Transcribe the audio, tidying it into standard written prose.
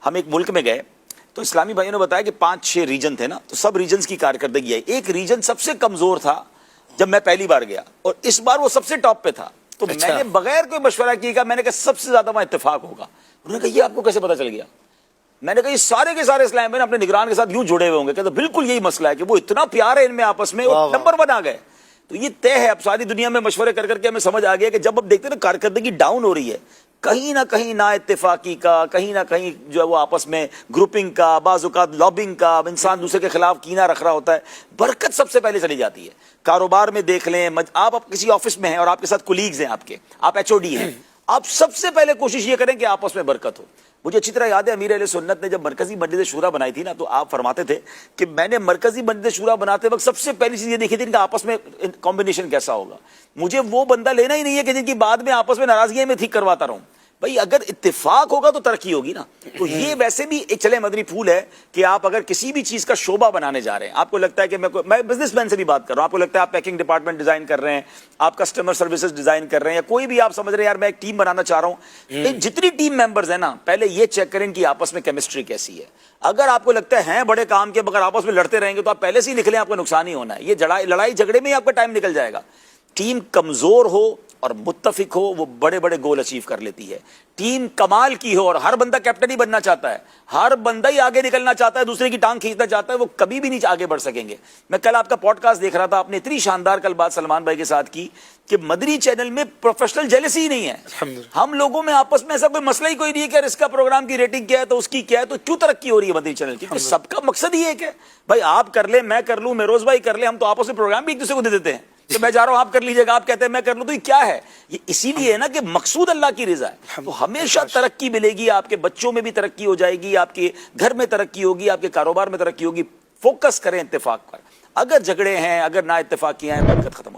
ہم ایک ملک میں گئے تو اسلامی بھائیوں نے بتایا کہ 5-6 ریجن تھے نا, تو سب ریجنز کی کارکردگی ہے. ایک ریجن سب سے کمزور تھا جب میں پہلی بار گیا, اور اس بار وہ سب سے ٹاپ پہ تھا. تو میں نے بغیر کوئی مشورہ کیے کہا, میں نے کہا سب سے زیادہ وہاں اتفاق ہوگا. انہوں نے کہا یہ آپ کو کیسے پتا چل گیا؟ میں نے کہا یہ سارے کے سارے اسلام میں اپنے نگران کے ساتھ یوں جڑے ہوئے ہوں گے. کہتے بالکل یہی مسئلہ ہے کہ وہ اتنا پیار ہے ان میں آپس میں, اور نمبر 1 آ گئے. تو یہ طے ہے. اب ساری دنیا میں مشورے کر کے ہمیں سمجھ آ گیا کہ جب اب دیکھتے ہیں نا کارکردگی ڈاؤن ہو رہی ہے, کہیں نہ کہیں نا اتفاقی کا, کہیں نہ کہیں جو ہے وہ آپس میں گروپنگ کا, بعض اوقات لابنگ کا, انسان دوسرے کے خلاف کینہ رکھ رہا ہوتا ہے, برکت سب سے پہلے چلی جاتی ہے. کاروبار میں دیکھ لیں, آپ کسی آفس میں ہیں اور آپ کے ساتھ کولیگز ہیں, آپ HOD ہیں, آپ سب سے پہلے کوشش یہ کریں کہ آپس میں برکت ہو. مجھے اچھی طرح یاد ہے امیر اہل سنت نے جب مرکزی مجلس شورا بنائی تھی نا, تو آپ فرماتے تھے کہ میں نے مرکزی مجلس شورا بناتے وقت سب سے پہلی چیز یہ دیکھی تھی کہ آپس میں کمبینیشن کیسا ہوگا. مجھے وہ بندہ لینا ہی نہیں ہے کہ جن کی بعد میں آپس میں ناراضگیاں میں ٹھیک کرواتا رہوں. بھائی اگر اتفاق ہوگا تو ترقی ہوگی نا. تو یہ ویسے بھی ایک چلے مدنی پھول ہے کہ آپ اگر کسی بھی چیز کا شعبہ بنانے جا رہے ہیں, آپ کو لگتا ہے کہ میں بزنس مین سے بھی بات کر رہا ہوں, آپ کو لگتا ہے آپ پیکنگ ڈپارٹمنٹ ڈیزائن کر رہے ہیں, آپ کسٹمر سروسز ڈیزائن کر رہے ہیں, یا کوئی بھی آپ سمجھ رہے ہیں یار میں ایک ٹیم بنانا چاہ رہا ہوں, جتنی ٹیم ممبرز ہیں نا, پہلے یہ چیک کریں کہ آپس میں کیمسٹری کیسی ہے. اگر آپ کو لگتا ہے بڑے کام کے مگر آپس میں لڑتے رہیں گے تو آپ پہلے سے ہی نکلیں, آپ کو نقصان ہی ہونا ہے. یہ لڑائی جھگڑے میں ہی آپ کا ٹائم نکل جائے گا. ٹیم کمزور ہو اور متفق ہو, وہ بڑے بڑے گول اچیو کر لیتی ہے. ٹیم کمال کی ہو اور ہر بندہ کیپٹن ہی بننا چاہتا ہے, ہر بندہ ہی آگے نکلنا چاہتا ہے, دوسرے کی ٹانگ کھینچنا چاہتا ہے, وہ کبھی بھی نہیں آگے بڑھ سکیں گے. میں کل آپ کا پوڈ کاسٹ دیکھ رہا تھا, آپ نے اتنی شاندار کل بات سلمان بھائی کے ساتھ کی کہ مدنی چینل میں پروفیشنل جیلسی ہی نہیں ہے. ہم لوگوں میں آپس میں ایسا کوئی مسئلہ ہی کوئی نہیں ہے کہ اس کا پروگرام کی ریٹنگ کیا ہے تو اس کی کیا ہے, تو کیوں ترقی ہو رہی ہے مدنی چینل کی؟ کیونکہ سب کا مقصد ہی ایک ہے, بھائی آپ کر لیں, میں کر لوں, میروز بھائی کر لیں, ہم تو آپس میں پروگرام بھی ایک دوسرے کو دے دیتے ہیں کہ میں جا رہا ہوں آپ کر لیجیے گا, آپ کہتے ہیں میں کر لوں. تو یہ کیا ہے؟ یہ اسی لیے ہے نا کہ مقصود اللہ کی رضا ہے. تو ہمیشہ ترقی ملے گی, آپ کے بچوں میں بھی ترقی ہو جائے گی, آپ کے گھر میں ترقی ہوگی, آپ کے کاروبار میں ترقی ہوگی. فوکس کریں اتفاق پر. اگر جھگڑے ہیں, اگر نا اتفاقیاں ہیں, برکت ختم.